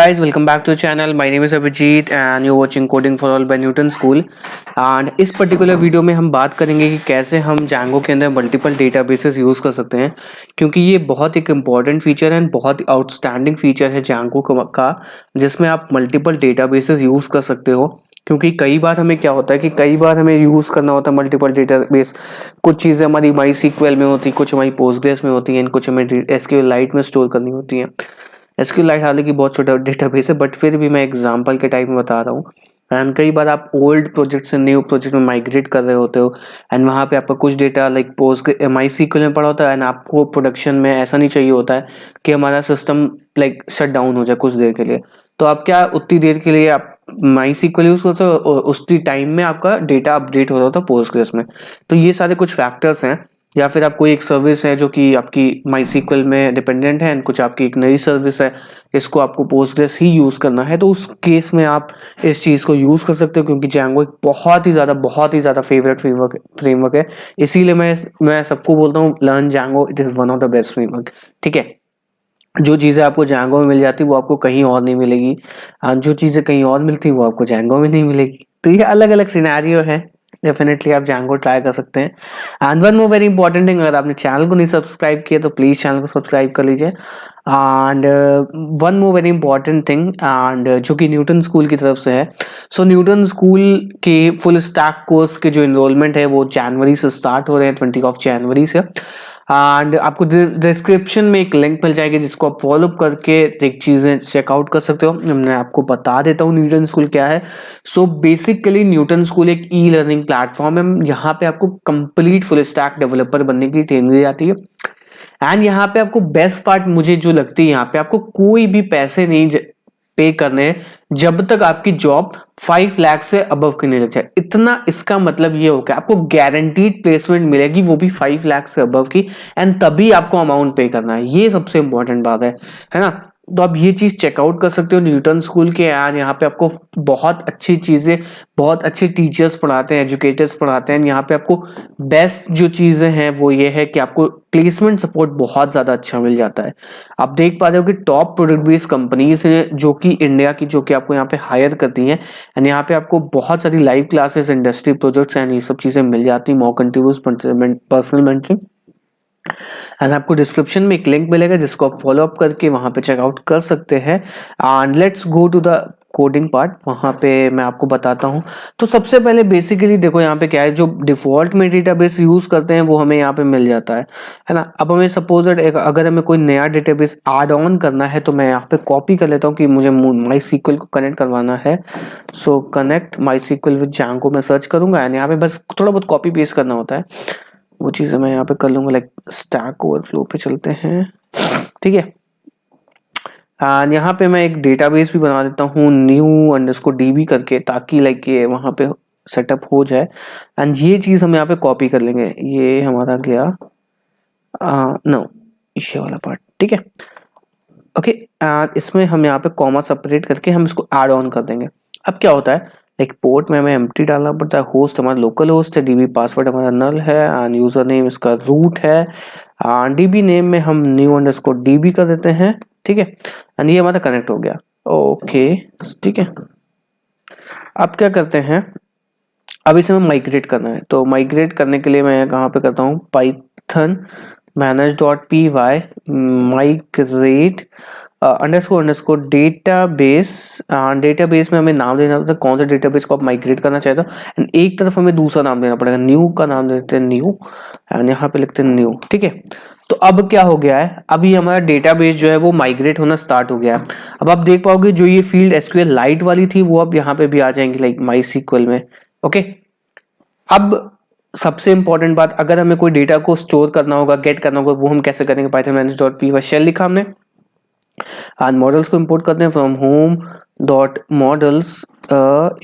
guys, welcome back to the channel. My name is Abhijit and you're watching Coding for All by Newton School. And इस particular video में हम बात करेंगे कि कैसे हम Django के अंदर मल्टीपल डेटाबेसेस यूज़ कर सकते हैं, क्योंकि ये बहुत एक इम्पॉर्टेंट फीचर है, बहुत आउटस्टैंडिंग फीचर है Django का, जिसमें आप मल्टीपल डेटाबेसेस यूज़ कर सकते हो। क्योंकि कई बार हमें क्या होता है कि कई बार हमें यूज़ करना होता है मल्टीपल डेटाबेस। कुछ चीज़ें हमारी माई सीक्वल में होती, कुछ हमारी पोस्टग्रेस में होती हैं, कुछ हमें एसक्यूएलाइट में स्टोर करनी होती हैं। एसक्यूएलाइट हालांकि बहुत छोटा डेटाबेस है, बट फिर भी मैं एग्जांपल के टाइप में बता रहा हूँ। एंड कई बार आप ओल्ड प्रोजेक्ट से न्यू प्रोजेक्ट में माइग्रेट कर रहे होते हो एंड वहाँ पे आपका कुछ data like post MySQL में पड़ा होता है एंड आपको प्रोडक्शन में ऐसा नहीं चाहिए होता है कि हमारा सिस्टम लाइक शट डाउन हो जाए कुछ देर के लिए। तो आप क्या उतनी देर के लिए आप माई सीक्वल यूज करते हो और उसी टाइम में आपका डेटा अपडेट हो रहा होता है पोस्टग्रेस में। तो ये सारे कुछ फैक्टर्स हैं। या फिर आप कोई एक सर्विस है जो कि आपकी माई सीक्वल में डिपेंडेंट है एंड कुछ आपकी एक नई सर्विस है जिसको आपको पोस्टग्रेस ही यूज करना है, तो उस केस में आप इस चीज को यूज कर सकते हो, क्योंकि Django एक बहुत ही ज्यादा फेवरेट फ्रेमवर्क है। इसीलिए मैं सबको बोलता हूँ learn Django, it is one of the best framework. ठीक है, जो चीज़ें आपको Django में मिल जाती वो आपको कहीं और नहीं मिलेगी, जो चीज़ें कहीं और मिलती वो आपको Django में नहीं मिलेगी। तो ये अलग अलग सिनेरियो है। डेफिनेटली आप Django ट्राई कर सकते हैं। And one more very important thing, अगर आपने चैनल को नहीं सब्सक्राइब किया तो प्लीज़ चैनल को सब्सक्राइब कर लीजिए। And one more very important thing, and जो कि न्यूटन स्कूल की तरफ से है। सो न्यूटन स्कूल के फुल स्टैक कोर्स के जो इनरोलमेंट है वो जनवरी से स्टार्ट हो रहे हैं, 20 जनवरी से। एंड आपको डिस्क्रिप्शन में एक लिंक मिल जाएगी जिसको आप फॉलो करके एक चीज़ें चेकआउट कर सकते हो। मैं आपको बता देता हूँ न्यूटन स्कूल क्या है। सो बेसिकली न्यूटन स्कूल एक ई लर्निंग प्लेटफॉर्म है। यहाँ पे आपको कंप्लीट फुल स्टैक डेवलपर बनने की ट्रेनिंग दी जाती है। एंड यहाँ पे आपको बेस्ट पार्ट मुझे जो लगती है, यहाँ पे आपको कोई भी पैसे नहीं पे करने हैं जब तक आपकी जॉब 5 लाख से अबव की नहीं लग जाए। इतना इसका मतलब ये हो गया आपको गारंटीड प्लेसमेंट मिलेगी, वो भी 5 लाख से अबव की, एंड तभी आपको अमाउंट पे करना है। ये सबसे इंपॉर्टेंट बात है ना। तो आप ये चीज चेकआउट कर सकते हो न्यूटन स्कूल के। यार यहाँ पे आपको बहुत अच्छी चीजें, बहुत अच्छे टीचर्स पढ़ाते हैं, एजुकेटर्स पढ़ाते हैं। यहाँ पे आपको बेस्ट जो चीजें हैं वो ये है कि आपको प्लेसमेंट सपोर्ट बहुत ज्यादा अच्छा मिल जाता है। आप देख पा रहे हो कि टॉप प्रोडक्ट बेस्ड कंपनीज हैं जो कि इंडिया की, जो कि आपको यहाँ पे हायर करती हैं। एंड यहाँ पे आपको बहुत सारी live classes, industry projects and ये सब चीजें मिल जाती हैं, mock interviews, personal mentoring. And आपको डिस्क्रिप्शन में एक लिंक मिलेगा जिसको आप फॉलो अप करके वहां पे चेकआउट कर सकते हैं। And let's go to the coding part, वहां पे मैं आपको बताता हूं। तो सबसे पहले बेसिकली देखो यहाँ पे क्या है, जो डिफॉल्ट में डेटाबेस यूज करते हैं वो हमें यहाँ पे मिल जाता है ना। अब हमें सपोज अगर हमें कोई नया डेटाबेस ऐड ऑन करना है तो मैं यहाँ पे कॉपी कर लेता हूँ कि मुझे माई सीक्वल को कनेक्ट करवाना है। So connect MySQL with Django मैं सर्च करूंगा एंड यहाँ पे बस थोड़ा बहुत कॉपी पेस्ट करना होता है, वो चीज़ें मैं यहाँ पे कर लूंगा। लाइक स्टैक ओवरफ्लो पे चलते हैं, ठीक है। एंड यहाँ पे मैं एक डेटाबेस भी बना देता हूँ new_db करके, ताकि लाइक ये वहाँ पे सेटअप हो जाए। एंड ये चीज़ हम यहाँ पे कॉपी कर लेंगे, ये हमारा गया नो ये वाला पार्ट, ठीक है ओके। इसमें हम यहाँ पे कॉमा सेपरेट करके हम इसको ऐड ऑन कर देंगे। अब क्या होता है, एक पोर्ट में हमें एम्प्टी डालना पड़ता है, होस्ट हमारा लोकल होस्ट है, डीबी पासवर्ड हमारा नल है एंड यूजर नेम इसका रूट है। डीबी नेम में हम new_db कर देते हैं, ठीक है। एंड ये हमारा कनेक्ट हो गया, ओके ठीक है। अब क्या करते हैं, अब इसे हमें माइग्रेट करना है। तो माइग्रेट करने के लिए मैं कहाँ पे करता हूँ, Python manage.py migrate underscore database. Database में हमें नाम देना पड़ता है कौन सा डेटाबेस को आप माइग्रेट करना चाहते हो, एंड एक तरफ हमें दूसरा नाम देना पड़ेगा। न्यू का नाम देते हैं न्यू एंड यहाँ पे लिखते हैं न्यू, ठीक है। तो अब क्या हो गया है, अभी हमारा डेटाबेस जो है वो माइग्रेट होना स्टार्ट हो गया है। अब आप देख पाओगे जो ये फील्ड एसक्यूएल लाइट वाली थी वो अब यहाँ पे भी आ जाएंगी, लाइक माई सीक्वल में, ओके। अब सबसे इंपॉर्टेंट बात, अगर हमें कोई डेटा को स्टोर करना होगा, गेट करना होगा, वो हम कैसे करेंगे। पाइथन manage.py शेल लिखा हमने एंड मॉडल्स को इंपोर्ट करते हैं from home dot models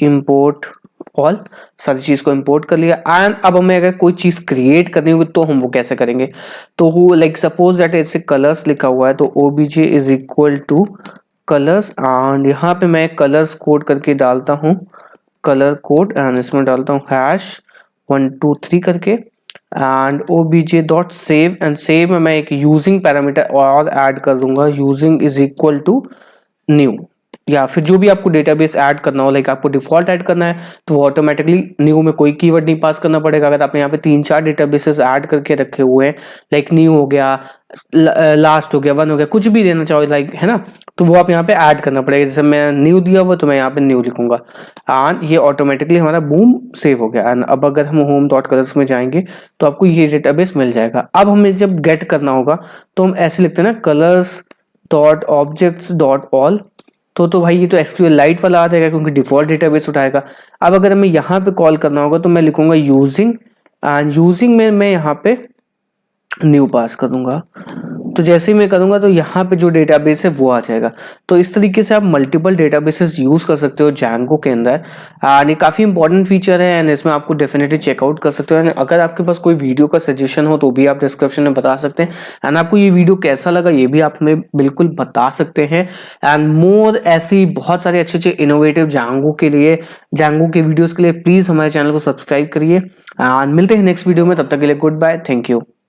import all, सारी चीज को इंपोर्ट कर लिया। एंड अब हमें अगर कोई चीज क्रिएट करनी होगी तो हम वो कैसे करेंगे। तो वो लाइक सपोज दैट ऐसे कलर्स लिखा हुआ है, तो obj is equal two colours and यहाँ पे मैं कलर्स कोड करके डालता हूँ, कलर कोड, एंड इसमें डालता हूँ हैश 1 2 3 करके एंड obj.save एंड सेव में मैं एक यूजिंग पैरामीटर और ऐड कर दूंगा, using is equal to new, या फिर जो भी आपको डेटाबेस ऐड करना हो, लाइक आपको डिफॉल्ट ऐड करना है तो वो ऑटोमेटिकली न्यू में कोई कीवर्ड नहीं पास करना पड़ेगा। अगर आपने यहाँ पे 3-4 डेटाबेसेस ऐड करके रखे हुए हैं, लाइक न्यू हो गया, लास्ट हो गया, वन हो गया, कुछ भी देना चाहो लाइक, है ना, तो वो आप यहाँ पे ऐड करना पड़ेगा। जैसे मैं न्यू दिया हुआ तो मैं यहाँ पे न्यू लिखूंगा एंड ये ऑटोमेटिकली हमारा बूम सेव हो गया। एंड अब अगर हम होम डॉट कलर्स में जाएंगे तो आपको ये डेटाबेस मिल जाएगा। अब हमें जब गेट करना होगा तो हम ऐसे लिखते हैं ना, colours dot objects dot all, तो भाई ये तो एसक्यूएल लाइट वाला आ जाएगा क्योंकि डिफॉल्ट डेटाबेस उठाएगा। अब अगर हमें यहाँ पे कॉल करना होगा तो मैं लिखूंगा यूजिंग, एंड यूजिंग में मैं यहाँ पे न्यू पास करूंगा। तो जैसे ही मैं करूंगा तो यहाँ पे जो डेटाबेस है वो आ जाएगा। तो इस तरीके से आप मल्टीपल डेटाबेसेस यूज कर सकते हो Django के अंदर। एंड ये काफी इंपॉर्टेंट फीचर है एंड इसमें आपको डेफिनेटली चेकआउट कर सकते हो। एंड अगर आपके पास कोई वीडियो का सजेशन हो तो भी आप डिस्क्रिप्शन में बता सकते हैं। एंड आपको ये वीडियो कैसा लगा ये भी आप हमें बिल्कुल बता सकते हैं। एंड मोर ऐसी बहुत सारे अच्छे अच्छे इनोवेटिव Django के वीडियोज के लिए प्लीज हमारे चैनल को सब्सक्राइब करिए। एंड मिलते हैं नेक्स्ट वीडियो में, तब तक के लिए गुड बाय, थैंक यू।